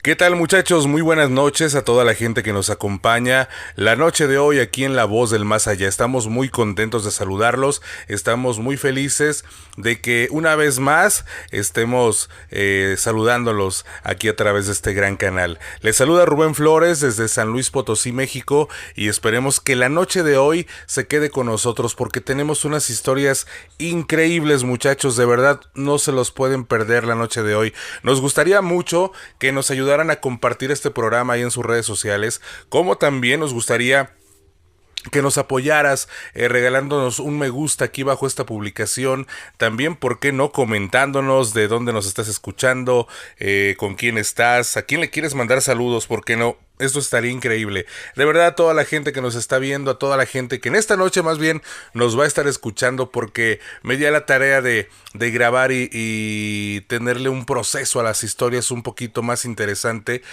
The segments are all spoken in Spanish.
¿Qué tal, muchachos? Muy buenas noches a toda la gente que nos acompaña la noche de hoy aquí en La Voz del Más Allá. Estamos muy contentos de saludarlos, estamos muy felices de que una vez más estemos saludándolos aquí a través de este gran canal. Les saluda Rubén Flores desde San Luis Potosí, México, y esperemos que la noche de hoy se quede con nosotros porque tenemos unas historias increíbles, muchachos. De verdad no se los pueden perder la noche de hoy. Nos gustaría mucho que nos ayudaran a compartir este programa ahí en sus redes sociales, como también nos gustaría que nos apoyaras regalándonos un me gusta aquí bajo esta publicación, también por qué no comentándonos de dónde nos estás escuchando, con quién estás, a quién le quieres mandar saludos, por qué no. Esto estaría increíble. De verdad, a toda la gente que nos está viendo, a toda la gente que en esta noche más bien nos va a estar escuchando, porque me di a la tarea de grabar y tenerle un proceso a las historias un poquito más interesante.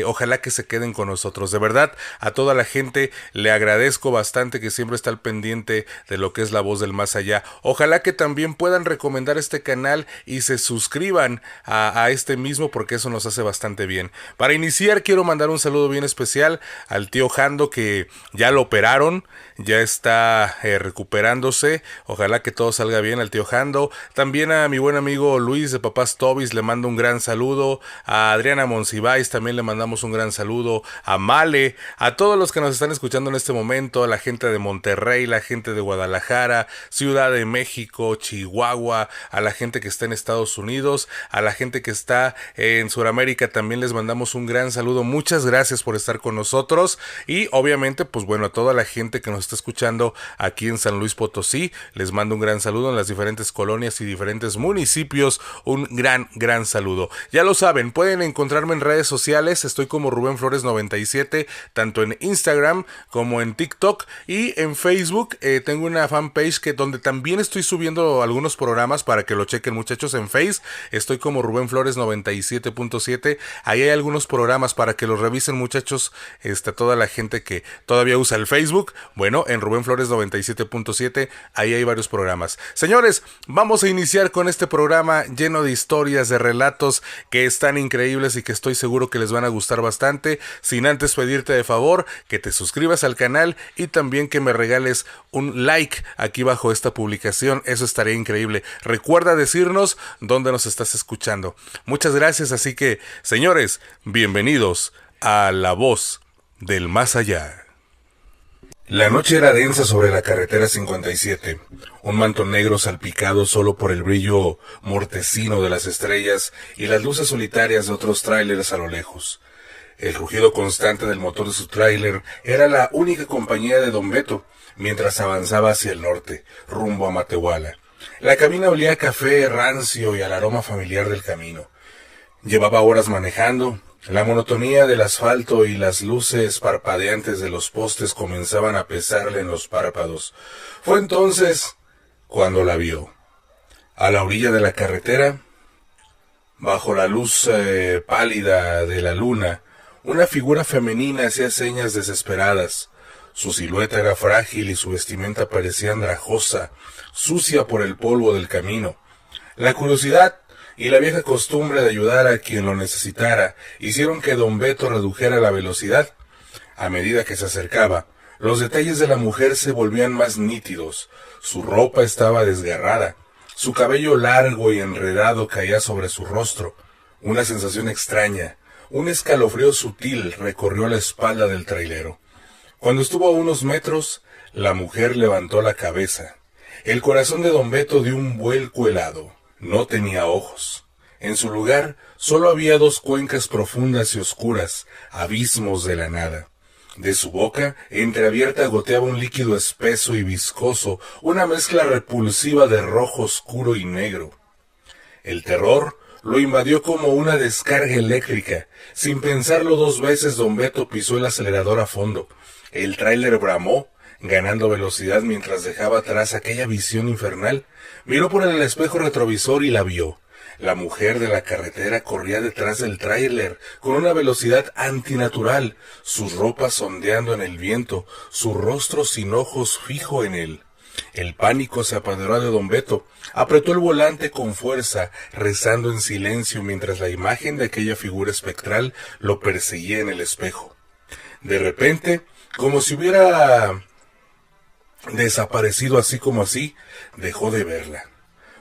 Ojalá que se queden con nosotros. De verdad, a toda la gente le agradezco bastante que siempre está al pendiente de lo que es La Voz del Más Allá. Ojalá que también puedan recomendar este canal y se suscriban a este mismo, porque eso nos hace bastante bien. Para iniciar, quiero mandar un saludo bien especial al tío Jando, que ya lo operaron, ya está recuperándose. Ojalá que todo salga bien al tío Jando. También a mi buen amigo Luis de Papás Tobis le mando un gran saludo. A Adriana Monsiváis también le mandamos un gran saludo. A Male, a todos los que nos están escuchando en este momento, a la gente de Monterrey, la gente de Guadalajara, Ciudad de México, Chihuahua, a la gente que está en Estados Unidos, a la gente que está en Sudamérica, también les mandamos un gran saludo. Muchas gracias por estar con nosotros, y obviamente pues bueno, a toda la gente que nos está escuchando aquí en San Luis Potosí, les mando un gran saludo. En las diferentes colonias y diferentes municipios, un gran saludo. Ya lo saben, pueden encontrarme en redes sociales, estoy como Rubén Flores 97, tanto en Instagram como en TikTok, y en Facebook tengo una fanpage donde también estoy subiendo algunos programas para que lo chequen, muchachos. En Face estoy como Rubén Flores 97.7, ahí hay algunos programas para que los revisen, muchachos. Toda la gente que todavía usa el Facebook, bueno, en Rubén Flores 97.7 ahí hay varios programas. Señores, vamos a iniciar con este programa lleno de historias, de relatos que están increíbles y que estoy seguro que les van a gustar bastante, sin antes pedirte de favor que te suscribas al canal y también que me regales un like aquí bajo esta publicación. Eso estaría increíble. Recuerda decirnos dónde nos estás escuchando. Muchas gracias. Así que, señores, bienvenidos a La Voz del Más Allá. La noche era densa sobre la carretera 57, un manto negro salpicado solo por el brillo mortecino de las estrellas y las luces solitarias de otros tráileres a lo lejos. El rugido constante del motor de su tráiler era la única compañía de Don Beto mientras avanzaba hacia el norte, rumbo a Matehuala. La cabina olía a café rancio y al aroma familiar del camino. Llevaba horas manejando. La monotonía del asfalto y las luces parpadeantes de los postes comenzaban a pesarle en los párpados. Fue entonces cuando la vio. A la orilla de la carretera, bajo la luz pálida de la luna, una figura femenina hacía señas desesperadas. Su silueta era frágil y su vestimenta parecía andrajosa, sucia por el polvo del camino. La curiosidad y la vieja costumbre de ayudar a quien lo necesitara hicieron que Don Beto redujera la velocidad. A medida que se acercaba, los detalles de la mujer se volvían más nítidos. Su ropa estaba desgarrada, su cabello largo y enredado caía sobre su rostro. Una sensación extraña, un escalofrío sutil recorrió la espalda del trailero. Cuando estuvo a unos metros, la mujer levantó la cabeza. El corazón de Don Beto dio un vuelco helado. No tenía ojos. En su lugar solo había dos cuencas profundas y oscuras, abismos de la nada. De su boca, entreabierta, goteaba un líquido espeso y viscoso, una mezcla repulsiva de rojo oscuro y negro. El terror lo invadió como una descarga eléctrica. Sin pensarlo dos veces, Don Beto pisó el acelerador a fondo. El tráiler bramó, ganando velocidad mientras dejaba atrás aquella visión infernal. Miró por el espejo retrovisor y la vio. La mujer de la carretera corría detrás del tráiler con una velocidad antinatural, sus ropas ondeando en el viento, su rostro sin ojos fijo en él. El pánico se apoderó de don Beto. Apretó el volante con fuerza, rezando en silencio mientras la imagen de aquella figura espectral lo perseguía en el espejo. De repente, como si hubiera desaparecido así como así, dejó de verla.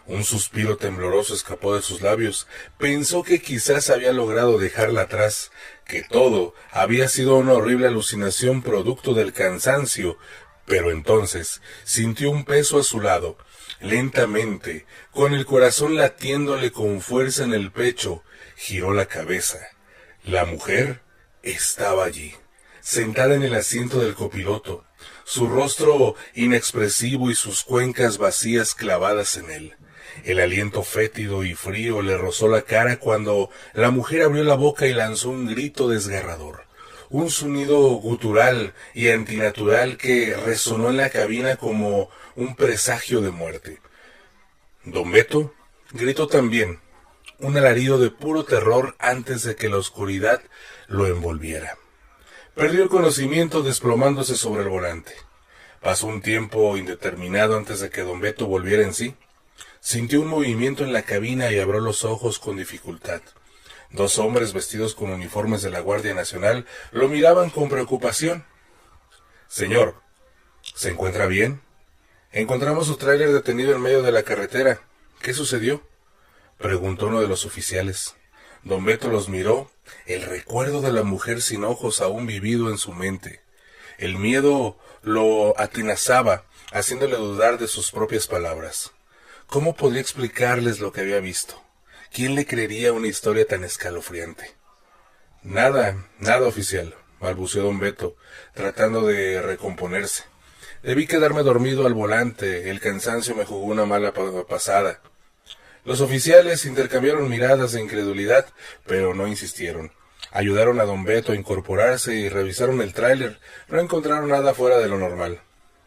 Un suspiro tembloroso escapó de sus labios. Pensó que quizás había logrado dejarla atrás, que todo había sido una horrible alucinación producto del cansancio, pero entonces sintió un peso a su lado. Lentamente, con el corazón latiéndole con fuerza en el pecho, giró la cabeza. La mujer estaba allí, sentada en el asiento del copiloto, su rostro inexpresivo y sus cuencas vacías clavadas en él. El aliento fétido y frío le rozó la cara cuando la mujer abrió la boca y lanzó un grito desgarrador. Un sonido gutural y antinatural que resonó en la cabina como un presagio de muerte. Don Beto gritó también, un alarido de puro terror antes de que la oscuridad lo envolviera. Perdió el conocimiento desplomándose sobre el volante. Pasó un tiempo indeterminado antes de que don Beto volviera en sí. Sintió un movimiento en la cabina y abrió los ojos con dificultad. Dos hombres vestidos con uniformes de la Guardia Nacional lo miraban con preocupación. «Señor, ¿se encuentra bien? Encontramos su tráiler detenido en medio de la carretera. ¿Qué sucedió?», preguntó uno de los oficiales. Don Beto los miró, el recuerdo de la mujer sin ojos aún vivido en su mente. El miedo lo atenazaba, haciéndole dudar de sus propias palabras. ¿Cómo podría explicarles lo que había visto? ¿Quién le creería una historia tan escalofriante? Nada, oficial, balbuceó don Beto, tratando de recomponerse. Debí quedarme dormido al volante, el cansancio me jugó una mala pasada. Los oficiales intercambiaron miradas de incredulidad, pero no insistieron. Ayudaron a don Beto a incorporarse y revisaron el tráiler. No encontraron nada fuera de lo normal.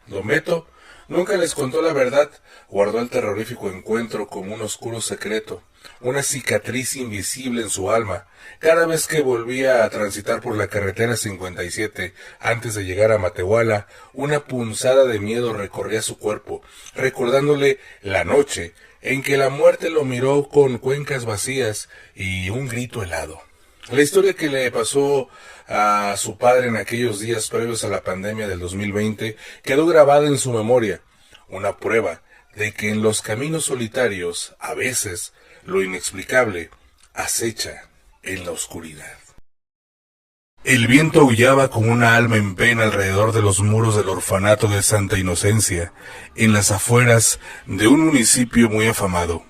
Don Beto nunca les contó la verdad, guardó el terrorífico encuentro como un oscuro secreto, una cicatriz invisible en su alma. Cada vez que volvía a transitar por la carretera 57, antes de llegar a Matehuala, una punzada de miedo recorría su cuerpo, recordándole la noche en que la muerte lo miró con cuencas vacías y un grito helado. La historia que le pasó a su padre en aquellos días previos a la pandemia del 2020 quedó grabada en su memoria, una prueba de que en los caminos solitarios, a veces, lo inexplicable acecha en la oscuridad. El viento aullaba como una alma en pena alrededor de los muros del orfanato de Santa Inocencia, en las afueras de un municipio muy afamado.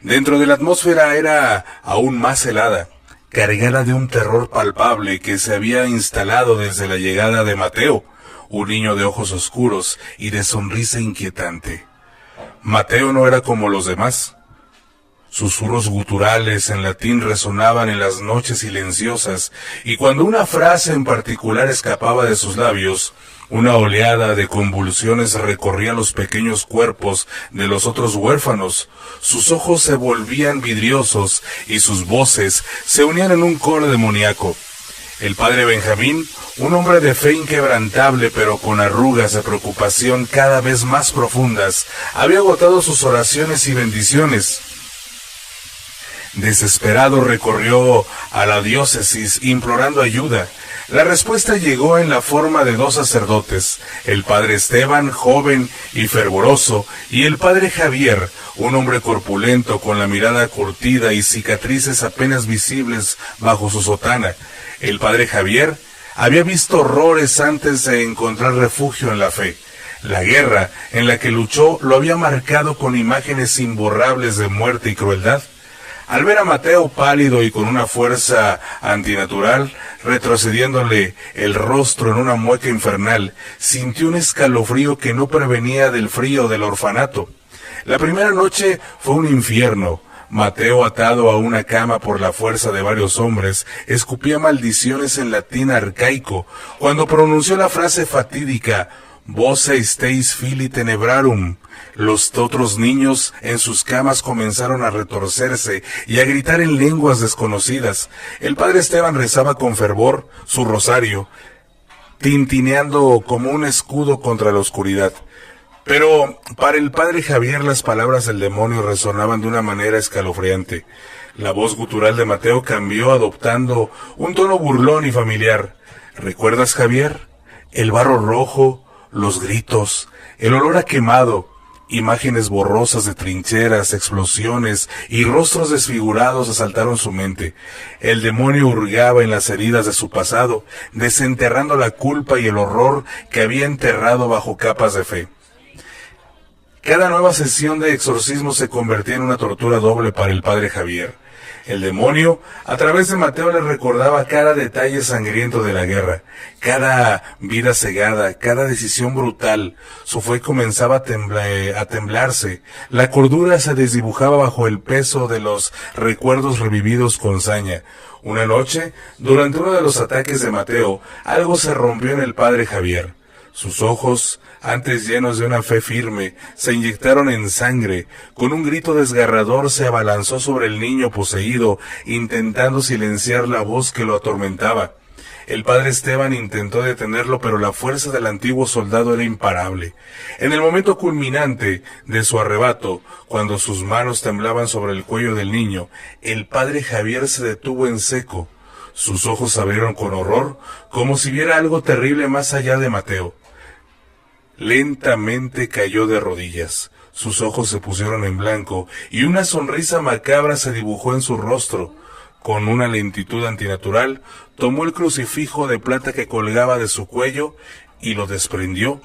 Dentro de la atmósfera era aún más helada, cargada de un terror palpable que se había instalado desde la llegada de Mateo, un niño de ojos oscuros y de sonrisa inquietante. Mateo no era como los demás. Susurros guturales en latín resonaban en las noches silenciosas, y cuando una frase en particular escapaba de sus labios, una oleada de convulsiones recorría los pequeños cuerpos de los otros huérfanos. Sus ojos se volvían vidriosos y sus voces se unían en un coro demoníaco. El padre Benjamín, un hombre de fe inquebrantable pero con arrugas de preocupación cada vez más profundas, había agotado sus oraciones y bendiciones. Desesperado recorrió a la diócesis implorando ayuda. La respuesta llegó en la forma de dos sacerdotes, el padre Esteban, joven y fervoroso, y el padre Javier, un hombre corpulento con la mirada curtida y cicatrices apenas visibles bajo su sotana. El padre Javier había visto horrores antes de encontrar refugio en la fe. La guerra en la que luchó lo había marcado con imágenes imborrables de muerte y crueldad. Al ver a Mateo pálido y con una fuerza antinatural, retrocediéndole el rostro en una mueca infernal, sintió un escalofrío que no prevenía del frío del orfanato. La primera noche fue un infierno. Mateo, atado a una cama por la fuerza de varios hombres, escupía maldiciones en latín arcaico, cuando pronunció la frase fatídica, «Voce steis fili tenebrarum». Los otros niños en sus camas comenzaron a retorcerse y a gritar en lenguas desconocidas. El padre Esteban rezaba con fervor su rosario, tintineando como un escudo contra la oscuridad. Pero para el padre Javier las palabras del demonio resonaban de una manera escalofriante. La voz gutural de Mateo cambió adoptando un tono burlón y familiar. ¿Recuerdas, Javier? El barro rojo, los gritos, el olor a quemado, imágenes borrosas de trincheras, explosiones y rostros desfigurados asaltaron su mente. El demonio hurgaba en las heridas de su pasado, desenterrando la culpa y el horror que había enterrado bajo capas de fe. Cada nueva sesión de exorcismo se convertía en una tortura doble para el padre Javier. El demonio, a través de Mateo, le recordaba cada detalle sangriento de la guerra, cada vida cegada, cada decisión brutal. Su fe comenzaba a temblarse, la cordura se desdibujaba bajo el peso de los recuerdos revividos con saña. Una noche, durante uno de los ataques de Mateo, algo se rompió en el padre Javier. Sus ojos, antes llenos de una fe firme, se inyectaron en sangre. Con un grito desgarrador se abalanzó sobre el niño poseído, intentando silenciar la voz que lo atormentaba. El padre Esteban intentó detenerlo, pero la fuerza del antiguo soldado era imparable. En el momento culminante de su arrebato, cuando sus manos temblaban sobre el cuello del niño, el padre Javier se detuvo en seco. Sus ojos se abrieron con horror, como si viera algo terrible más allá de Mateo. Lentamente cayó de rodillas. Sus ojos se pusieron en blanco y una sonrisa macabra se dibujó en su rostro. Con una lentitud antinatural, tomó el crucifijo de plata que colgaba de su cuello y lo desprendió,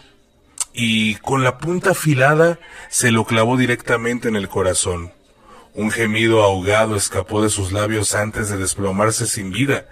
y con la punta afilada se lo clavó directamente en el corazón. Un gemido ahogado escapó de sus labios antes de desplomarse sin vida.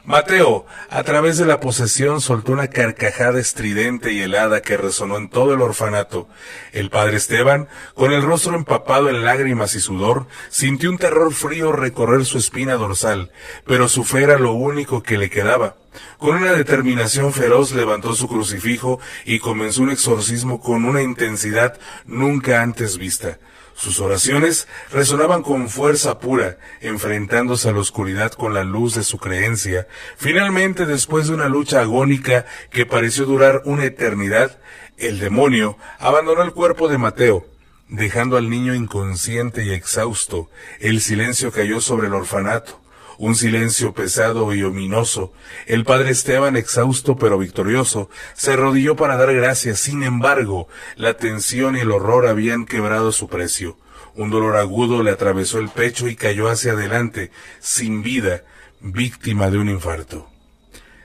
Mateo, a través de la posesión, soltó una carcajada estridente y helada que resonó en todo el orfanato. El padre Esteban, con el rostro empapado en lágrimas y sudor, sintió un terror frío recorrer su espina dorsal, pero su fe era lo único que le quedaba. Con una determinación feroz levantó su crucifijo y comenzó un exorcismo con una intensidad nunca antes vista. Sus oraciones resonaban con fuerza pura, enfrentándose a la oscuridad con la luz de su creencia. Finalmente, después de una lucha agónica que pareció durar una eternidad, el demonio abandonó el cuerpo de Mateo, dejando al niño inconsciente y exhausto. El silencio cayó sobre el orfanato, un silencio pesado y ominoso. El padre Esteban, exhausto pero victorioso, se arrodilló para dar gracias. Sin embargo, la tensión y el horror habían quebrado su precio. Un dolor agudo le atravesó el pecho y cayó hacia adelante, sin vida, víctima de un infarto.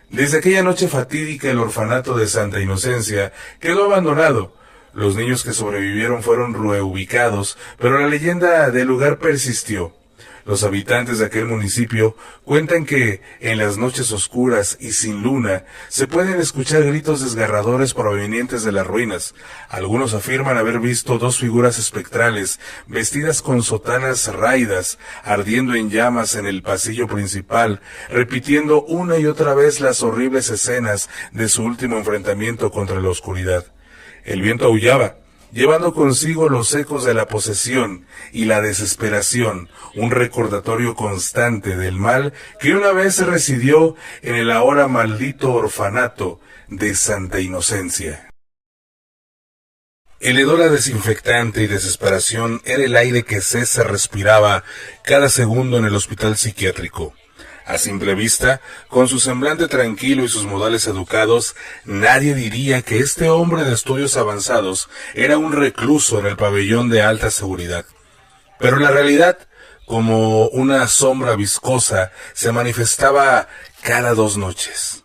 Desde aquella noche fatídica, el orfanato de Santa Inocencia quedó abandonado. Los niños que sobrevivieron fueron reubicados, pero la leyenda del lugar persistió. Los habitantes de aquel municipio cuentan que, en las noches oscuras y sin luna, se pueden escuchar gritos desgarradores provenientes de las ruinas. Algunos afirman haber visto dos figuras espectrales, vestidas con sotanas raídas, ardiendo en llamas en el pasillo principal, repitiendo una y otra vez las horribles escenas de su último enfrentamiento contra la oscuridad. El viento aullaba, llevando consigo los ecos de la posesión y la desesperación, un recordatorio constante del mal que una vez residió en el ahora maldito orfanato de Santa Inocencia. El hedor a desinfectante y desesperación era el aire que César respiraba cada segundo en el hospital psiquiátrico. A simple vista, con su semblante tranquilo y sus modales educados, nadie diría que este hombre de estudios avanzados era un recluso en el pabellón de alta seguridad. Pero la realidad, como una sombra viscosa, se manifestaba cada 2 noches.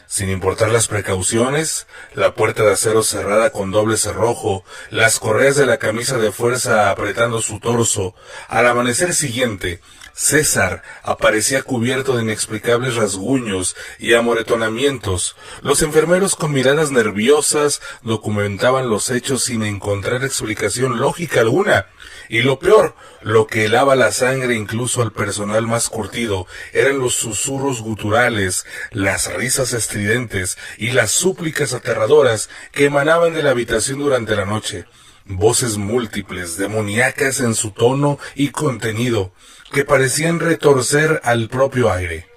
Sin importar las precauciones, la puerta de acero cerrada con doble cerrojo, las correas de la camisa de fuerza apretando su torso, al amanecer siguiente, César aparecía cubierto de inexplicables rasguños y amoretonamientos. Los enfermeros con miradas nerviosas documentaban los hechos sin encontrar explicación lógica alguna. Y lo peor, lo que helaba la sangre incluso al personal más curtido, eran los susurros guturales, las risas estridentes y las súplicas aterradoras que emanaban de la habitación durante la noche. Voces múltiples, demoníacas en su tono y contenido, que parecían retorcer al propio aire.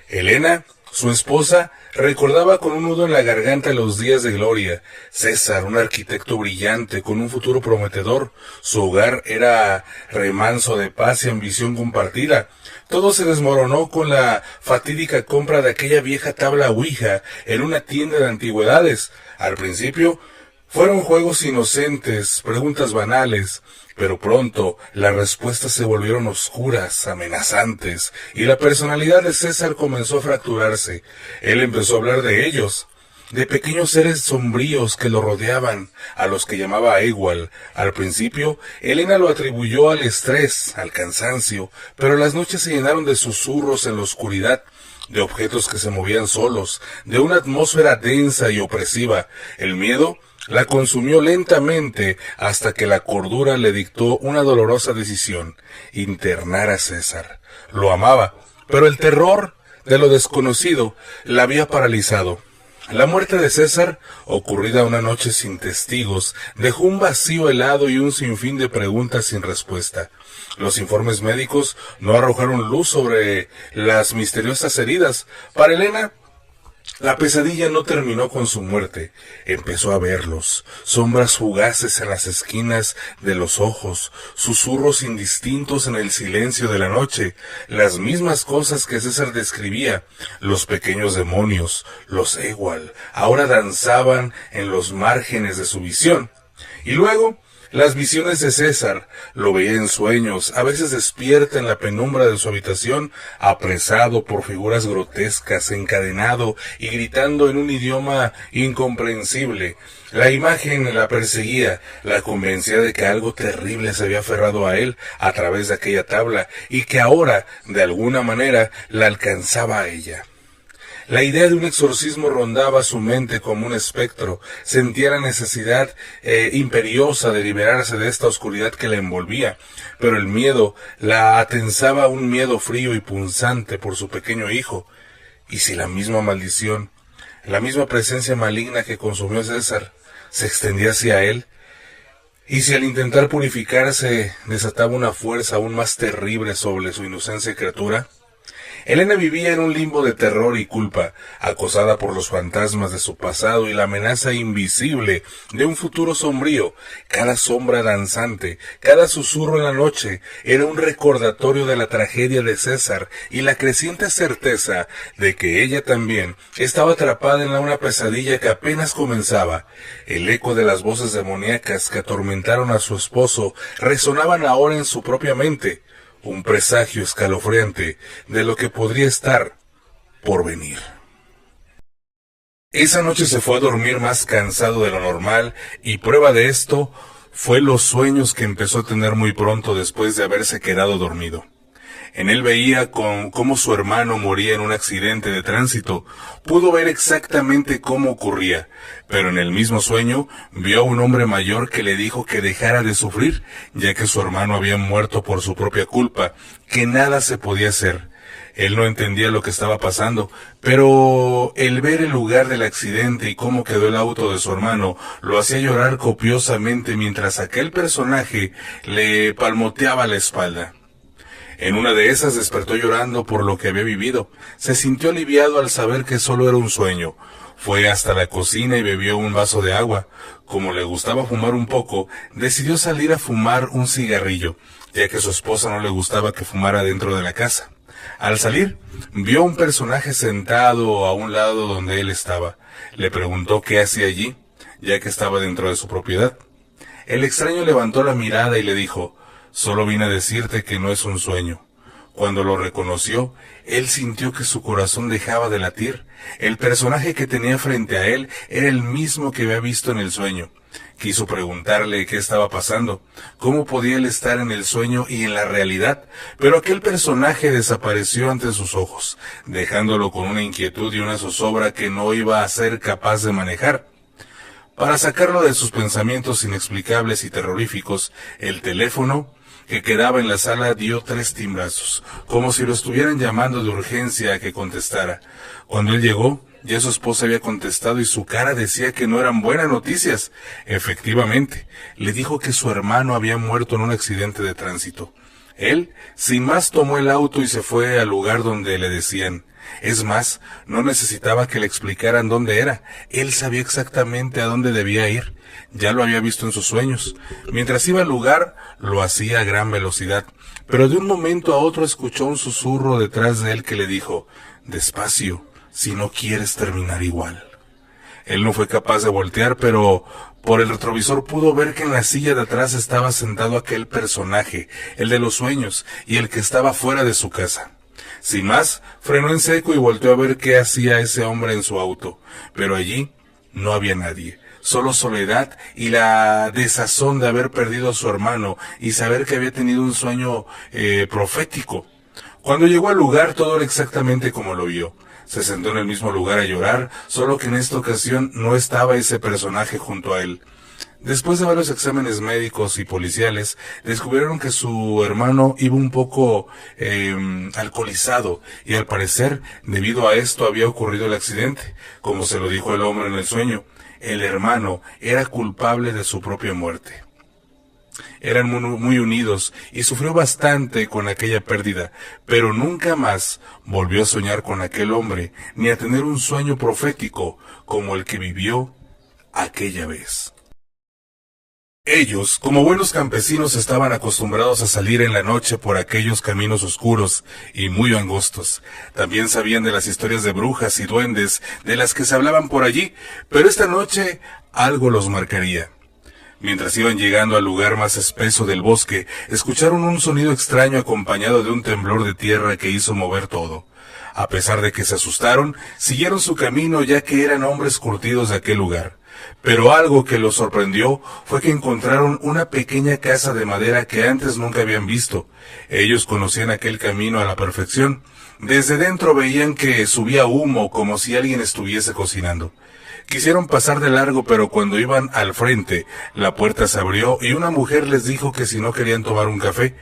Elena, Su esposa recordaba con un nudo en la garganta los días de gloria. César, un arquitecto brillante con un futuro prometedor. Su hogar era remanso de paz y ambición compartida. Todo se desmoronó con la fatídica compra de aquella vieja tabla Ouija en una tienda de antigüedades. Al principio fueron juegos inocentes, preguntas banales, pero pronto las respuestas se volvieron oscuras, amenazantes, y la personalidad de César comenzó a fracturarse. Él empezó a hablar de ellos, de pequeños seres sombríos que lo rodeaban, a los que llamaba igual. Al principio, Elena lo atribuyó al estrés, al cansancio, pero las noches se llenaron de susurros en la oscuridad, de objetos que se movían solos, de una atmósfera densa y opresiva. El miedo la consumió lentamente hasta que la cordura le dictó una dolorosa decisión: internar a César. Lo amaba, pero el terror de lo desconocido la había paralizado. La muerte de César, ocurrida una noche sin testigos, dejó un vacío helado y un sinfín de preguntas sin respuesta. Los informes médicos no arrojaron luz sobre las misteriosas heridas. Para Elena, la pesadilla no terminó con su muerte. Empezó a verlos, sombras fugaces en las esquinas de los ojos, susurros indistintos en el silencio de la noche, las mismas cosas que César describía. Los pequeños demonios, los Ewal, ahora danzaban en los márgenes de su visión. Y luego, las visiones de César. Lo veía en sueños, a veces despierta en la penumbra de su habitación, apresado por figuras grotescas, encadenado y gritando en un idioma incomprensible. La imagen la perseguía, la convencía de que algo terrible se había aferrado a él a través de aquella tabla y que ahora, de alguna manera, la alcanzaba a ella. La idea de un exorcismo rondaba su mente como un espectro. Sentía la necesidad imperiosa de liberarse de esta oscuridad que la envolvía, pero el miedo la atensaba, un miedo frío y punzante por su pequeño hijo. ¿Y si la misma maldición, la misma presencia maligna que consumió a César, se extendía hacia él? ¿Y si al intentar purificarse desataba una fuerza aún más terrible sobre su inocente criatura? Elena vivía en un limbo de terror y culpa, acosada por los fantasmas de su pasado y la amenaza invisible de un futuro sombrío. Cada sombra danzante, cada susurro en la noche, era un recordatorio de la tragedia de César y la creciente certeza de que ella también estaba atrapada en una pesadilla que apenas comenzaba. El eco de las voces demoníacas que atormentaron a su esposo resonaban ahora en su propia mente. Un presagio escalofriante de lo que podría estar por venir. Esa noche se fue a dormir más cansado de lo normal, y prueba de esto fue los sueños que empezó a tener muy pronto después de haberse quedado dormido. En él veía cómo su hermano moría en un accidente de tránsito. Pudo ver exactamente cómo ocurría, pero en el mismo sueño vio a un hombre mayor que le dijo que dejara de sufrir, ya que su hermano había muerto por su propia culpa, que nada se podía hacer. Él no entendía lo que estaba pasando, pero el ver el lugar del accidente y cómo quedó el auto de su hermano lo hacía llorar copiosamente mientras aquel personaje le palmoteaba la espalda. En una de esas despertó llorando por lo que había vivido. Se sintió aliviado al saber que solo era un sueño. Fue hasta la cocina y bebió un vaso de agua. Como le gustaba fumar un poco, decidió salir a fumar un cigarrillo, ya que a su esposa no le gustaba que fumara dentro de la casa. Al salir, vio a un personaje sentado a un lado donde él estaba. Le preguntó qué hacía allí, ya que estaba dentro de su propiedad. El extraño levantó la mirada y le dijo: «Solo vine a decirte que no es un sueño». Cuando lo reconoció, él sintió que su corazón dejaba de latir. El personaje que tenía frente a él era el mismo que había visto en el sueño. Quiso preguntarle qué estaba pasando, cómo podía él estar en el sueño y en la realidad, pero aquel personaje desapareció ante sus ojos, dejándolo con una inquietud y una zozobra que no iba a ser capaz de manejar. Para sacarlo de sus pensamientos inexplicables y terroríficos, el teléfono que quedaba en la sala dio 3 timbrazos, como si lo estuvieran llamando de urgencia a que contestara. Cuando él llegó, ya su esposa había contestado y su cara decía que no eran buenas noticias. Efectivamente, le dijo que su hermano había muerto en un accidente de tránsito. Él, sin más, tomó el auto y se fue al lugar donde le decían. Es más, no necesitaba que le explicaran dónde era. Él sabía exactamente a dónde debía ir. Ya lo había visto en sus sueños. Mientras iba al lugar, lo hacía a gran velocidad. Pero de un momento a otro escuchó un susurro detrás de él que le dijo, «Despacio, si no quieres terminar igual». Él no fue capaz de voltear, pero por el retrovisor pudo ver que en la silla de atrás estaba sentado aquel personaje, el de los sueños, y el que estaba fuera de su casa. Sin más, frenó en seco y volteó a ver qué hacía ese hombre en su auto, pero allí no había nadie, solo soledad y la desazón de haber perdido a su hermano y saber que había tenido un sueño profético. Cuando llegó al lugar todo era exactamente como lo vio. Se sentó en el mismo lugar a llorar, solo que en esta ocasión no estaba ese personaje junto a él. Después de varios exámenes médicos y policiales, descubrieron que su hermano iba un poco alcoholizado y al parecer, debido a esto había ocurrido el accidente, como se lo dijo el hombre en el sueño. El hermano era culpable de su propia muerte. Eran muy unidos y sufrió bastante con aquella pérdida, pero nunca más volvió a soñar con aquel hombre, ni a tener un sueño profético como el que vivió aquella vez. Ellos, como buenos campesinos, estaban acostumbrados a salir en la noche por aquellos caminos oscuros y muy angostos. También sabían de las historias de brujas y duendes de las que se hablaban por allí, pero esta noche algo los marcaría. Mientras iban llegando al lugar más espeso del bosque, escucharon un sonido extraño acompañado de un temblor de tierra que hizo mover todo. A pesar de que se asustaron, siguieron su camino ya que eran hombres curtidos de aquel lugar. Pero algo que los sorprendió fue que encontraron una pequeña casa de madera que antes nunca habían visto. Ellos conocían aquel camino a la perfección. Desde dentro veían que subía humo como si alguien estuviese cocinando. Quisieron pasar de largo, pero cuando iban al frente, la puerta se abrió y una mujer les dijo que si no querían tomar un café.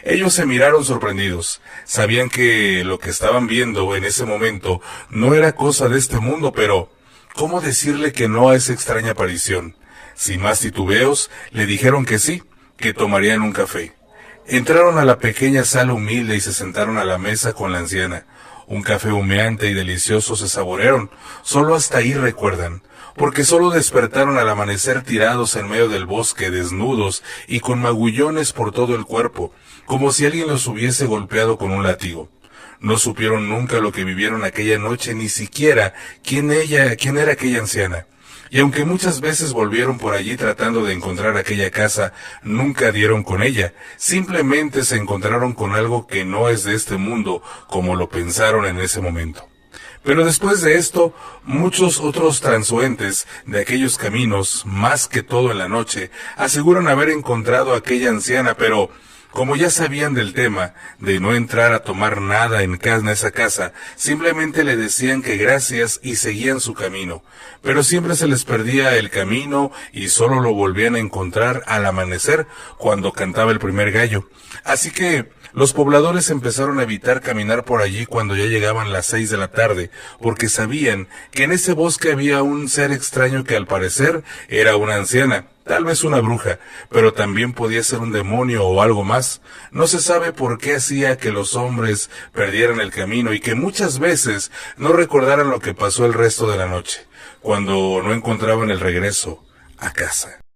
Ellos se miraron sorprendidos. Sabían que lo que estaban viendo en ese momento no era cosa de este mundo, pero ¿cómo decirle que no a esa extraña aparición? Sin más titubeos, le dijeron que sí, que tomarían un café. Entraron a la pequeña sala humilde y se sentaron a la mesa con la anciana. Un café humeante y delicioso se saborearon, solo hasta ahí recuerdan, porque solo despertaron al amanecer tirados en medio del bosque, desnudos y con magullones por todo el cuerpo, como si alguien los hubiese golpeado con un látigo. No supieron nunca lo que vivieron aquella noche, ni siquiera quién era aquella anciana. Y aunque muchas veces volvieron por allí tratando de encontrar aquella casa, nunca dieron con ella. Simplemente se encontraron con algo que no es de este mundo, como lo pensaron en ese momento. Pero después de esto, muchos otros transeúntes de aquellos caminos, más que todo en la noche, aseguran haber encontrado a aquella anciana, pero como ya sabían del tema, de no entrar a tomar nada en esa casa, simplemente le decían que gracias y seguían su camino. Pero siempre se les perdía el camino y solo lo volvían a encontrar al amanecer cuando cantaba el primer gallo. Así que los pobladores empezaron a evitar caminar por allí cuando ya llegaban las 6 de la tarde, porque sabían que en ese bosque había un ser extraño que al parecer era una anciana. Tal vez una bruja, pero también podía ser un demonio o algo más. No se sabe por qué hacía que los hombres perdieran el camino y que muchas veces no recordaran lo que pasó el resto de la noche, cuando no encontraban el regreso a casa.